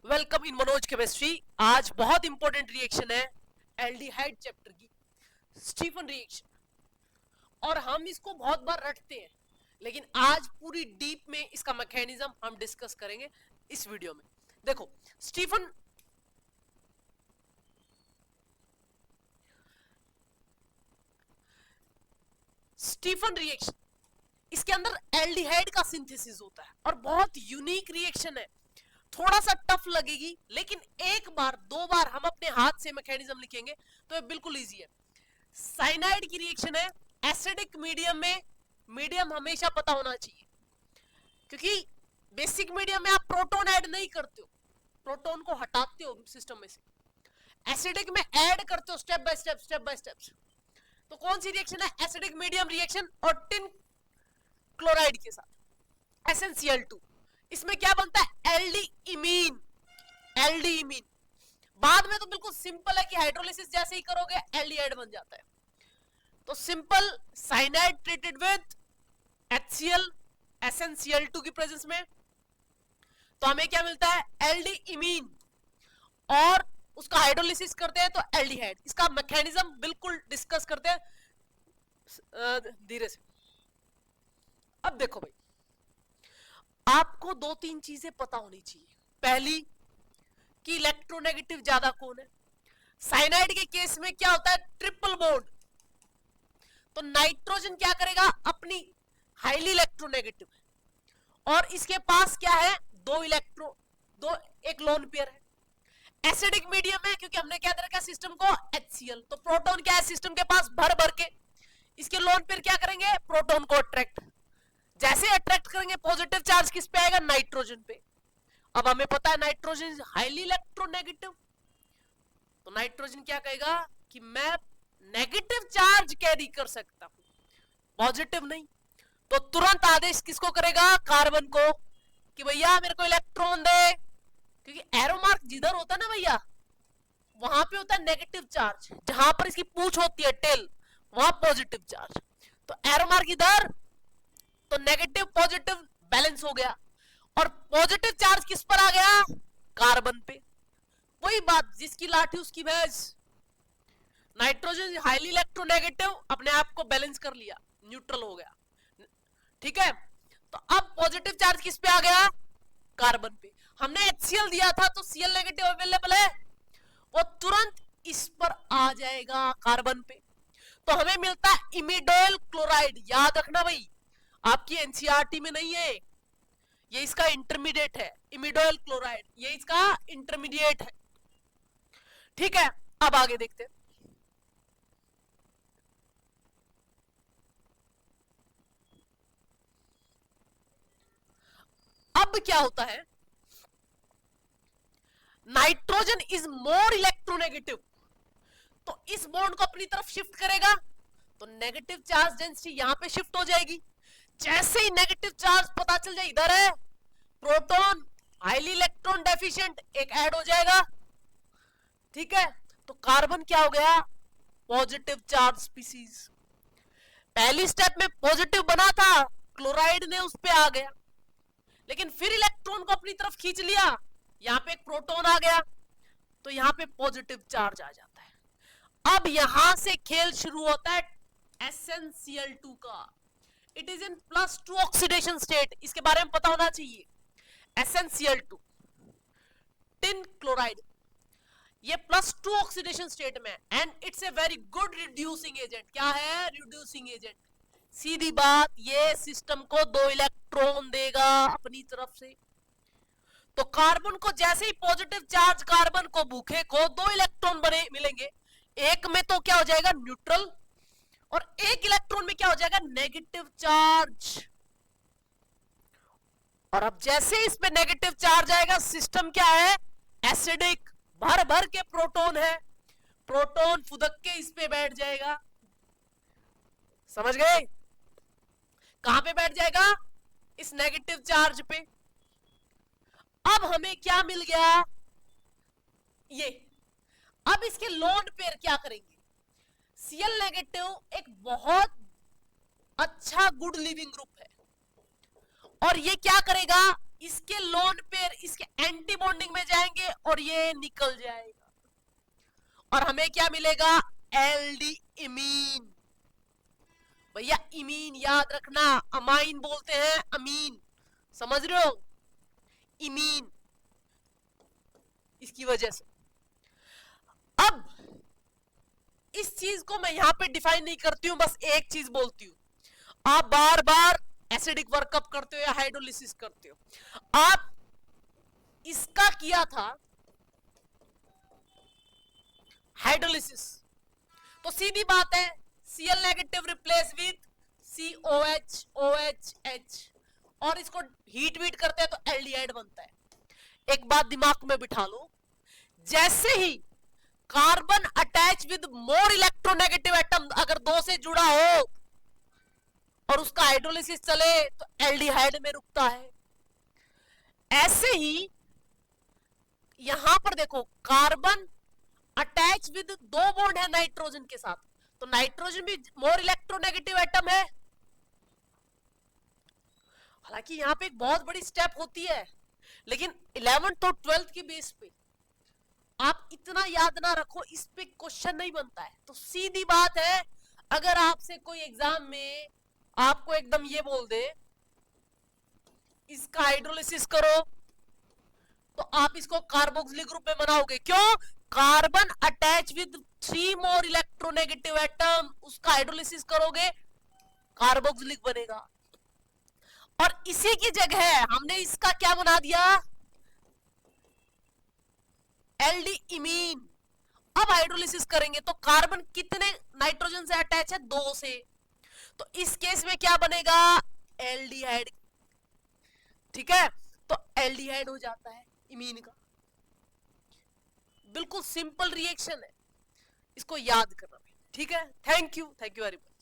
Welcome in Manoj chemistry. आज बहुत important reaction है एल्डिहाइड चैप्टर की, स्टीफन रिएक्शन। और हम इसको बहुत बार रटते हैं, लेकिन आज पूरी डीप में इसका मैकेनिज्म हम डिस्कस करेंगे इस वीडियो में। देखो, स्टीफन स्टीफन रिएक्शन, इसके अंदर एल्डिहाइड का सिंथेसिस होता है और बहुत यूनिक रिएक्शन है। थोड़ा सा टफ लगेगी, लेकिन एक बार दो बार हम अपने हाथ से मैकेनिज्म लिखेंगे तो ये बिल्कुल इजी है। साइनाइड की रिएक्शन है एसिडिक मीडियम में। मीडियम हमेशा पता होना चाहिए, क्योंकि बेसिक मीडियम में आप प्रोटॉन ऐड नहीं करते हो, प्रोटॉन को हटाते हो सिस्टम में से। एसिडिक में ऐड करते हो स्टेप बाय स्टेप। तो कौन सी रिएक्शन है? एसिडिक मीडियम रिएक्शन और टिन क्लोराइड के साथ SnCl2। इसमें क्या बनता है? एल्डिइमीन। एल्डिइमीन बाद में तो बिल्कुल सिंपल है कि हाइड्रोलिसिस जैसे ही करोगे एल्डिहाइड बन जाता है। तो simple cyanide treated with HCl SnCl2 की प्रेजेंस में, तो हमें क्या मिलता है? एल्डिइमीन। और उसका हाइड्रोलिसिस करते हैं तो एल्डिहाइड। इसका मैकेनिज्म बिल्कुल डिस्कस करते हैं धीरे से। अब देखो भाई, आपको दो तीन चीजें पता होनी चाहिए। पहली कि इलेक्ट्रोनेगेटिव ज्यादा कौन है। साइनाइड के केस में क्या होता है? Triple bond. तो नाइट्रोजन क्या करेगा? अपनी हाईली इलेक्ट्रोनेगेटिव, और इसके पास क्या है? दो एक लोन पेयर है। एसिडिक मीडियम है क्योंकि हमने क्या दे रखा है सिस्टम को? HCl। तो प्रोटॉन क्या है सिस्टम के पास? भर भर के। इसके लोन पेयर क्या करेंगे? प्रोटॉन को अट्रैक्ट। जैसे अट्रैक्ट करेंगे पॉजिटिव चार्ज किस पे आएगा? नाइट्रोजन पे। अब हमें पता है नाइट्रोजन हाईली इलेक्ट्रोनेगेटिव, तो नाइट्रोजन क्या कहेगा कि मैं नेगेटिव चार्ज कैरी कर सकता हूं, पॉजिटिव नहीं। तो तुरंत आदेश किसको करेगा? कार्बन को, कि भैया मेरे को इलेक्ट्रॉन दे। क्योंकि एरो मार्क जिधर होता है ना भैया, वहां पे होता है नेगेटिव चार्ज। जहां पर इसकी पूंछ होती है, टेल, वहां पॉजिटिव चार्ज। तो एरो मार्क इधर, तो नेगेटिव पॉजिटिव बैलेंस हो गया। और पॉजिटिव चार्ज किस पर आ गया? कार्बन पे। वही बात, जिसकी लाठी उसकी भैंस। नाइट्रोजन हाईली इलेक्ट्रोनेगेटिव, अपने आप को बैलेंस कर लिया, न्यूट्रल हो गया। ठीक है, तो अब पॉजिटिव चार्ज किस पे आ गया? कार्बन पे। हमने HCl दिया था तो Cl नेगेटिव अवेलेबल है, वो तुरंत इस पर आ जाएगा कार्बन पे। तो हमें मिलता है इमिडोइल क्लोराइड। याद रखना भाई, आपकी एनसीईआरटी में नहीं है, ये इसका इंटरमीडिएट है। इमिडोइल क्लोराइड ये इसका इंटरमीडिएट है। ठीक है, अब आगे देखते हैं। अब क्या होता है? नाइट्रोजन इज मोर इलेक्ट्रोनेगेटिव, तो इस बॉन्ड को अपनी तरफ शिफ्ट करेगा, तो नेगेटिव चार्ज डेंसिटी यहां पे शिफ्ट हो जाएगी। जैसे ही नेगेटिव चार्ज पता चल जाए इधर है, प्रोटॉन हाईली इलेक्ट्रॉन डेफिशिएंट एक ऐड हो जाएगा। ठीक है, तो कार्बन क्या हो गया? Positive charge species. पहली स्टेप में पॉजिटिव बना था, क्लोराइड ने उस पे आ गया, लेकिन फिर इलेक्ट्रॉन को अपनी तरफ खींच लिया, यहां पे एक प्रोटॉन आ गया, तो यहां पे पॉजिटिव चार्ज आ जाता है। अब यहां से खेल शुरू होता है SnCl2 का। It is in +2 oxidation state, इसके बारे में पता होना चाहिए। SnCl2 टिन क्लोराइड, ये +2 ऑक्सीडेशन स्टेट में, and it's a very good reducing agent. क्या है? Reducing agent. सीधी बात, ये सिस्टम को 2 इलेक्ट्रॉन देगा अपनी तरफ से। तो कार्बन को जैसे ही पॉजिटिव चार्ज कार्बन को भूखे को 2 इलेक्ट्रॉन बने मिलेंगे, एक में तो क्या हो जाएगा? न्यूट्रल, और एक इलेक्ट्रॉन में क्या हो जाएगा? Negative charge. और अब जैसे इस पे नेगेटिव चार्ज आएगा, सिस्टम क्या है? एसिडिक, भर भर के प्रोटॉन है, प्रोटॉन फुदक के इस पे बैठ जाएगा। समझ गए? कहां पे बैठ जाएगा? इस नेगेटिव चार्ज पे। अब हमें क्या मिल गया? ये। अब इसके लोन पेयर क्या करेंगे? Cl नेगेटिव एक बहुत अच्छा गुड लिविंग ग्रुप है, और ये क्या करेगा? इसके लोन पेयर इसके एंटी बॉन्डिंग में जाएंगे और ये निकल जाएगा और हमें क्या मिलेगा, एल्डी इमीन। भैया इमीन याद रखना, अमाइन बोलते हैं अमीन, समझ रहे हो, इमीन, इसकी वजह से। अब इस चीज को मैं यहां पे डिफाइन नहीं करती हूं, बस एक चीज बोलती हूं, आप बार बार एसिडिक वर्कअप करते हो या हाइड्रोलिसिस करते हो, आप इसका किया था हाइड्रोलिसिस, तो सीधी बात है Cl negative replace with COH OH और इसको हीट वीट करते हैं तो एल्डिहाइड बनता है। एक बात दिमाग में बिठा लो, जैसे ही carbon attach with more electronegative atom अगर दो से जुड़ा हो और उसका हाइड्रोलिसिस चले तो एल्डिहाइड में रुकता है। ऐसे ही यहां पर देखो, कार्बन अटैच विद दो बॉन्ड है नाइट्रोजन के साथ, तो नाइट्रोजन भी मोर इलेक्ट्रोनेगेटिव एटम है। हालांकि यहां पे एक बहुत बड़ी स्टेप होती है, लेकिन 11th और 12th के बेस पे आप इतना याद ना रखो, इस पे क्वेश्चन नहीं बनता है। तो सीधी बात है, अगर आपसे कोई एग्जाम में आपको एकदम ये बोल दे इसका हाइड्रोलिसिस करो, तो आप इसको कार्बोक्सिलिक ग्रुप में बनाओगे। क्यों? Carbon attach with 3 more electronegative atom, उसका हाइड्रोलिसिस करोगे कार्बोक्सिलिक बनेगा। और इसी की जगह हमने इसका क्या बना दिया, एल्डी इमीन। अब हाइड्रोलिसिस करेंगे तो कार्बन कितने नाइट्रोजन से अटैच है, 2 से, तो इस केस में क्या बनेगा, एल्डिहाइड। ठीक है, तो एल्डिहाइड हो जाता है इमीन का। बिल्कुल सिंपल रिएक्शन है, इसको याद करना। ठीक है, थैंक यू वेरी मच।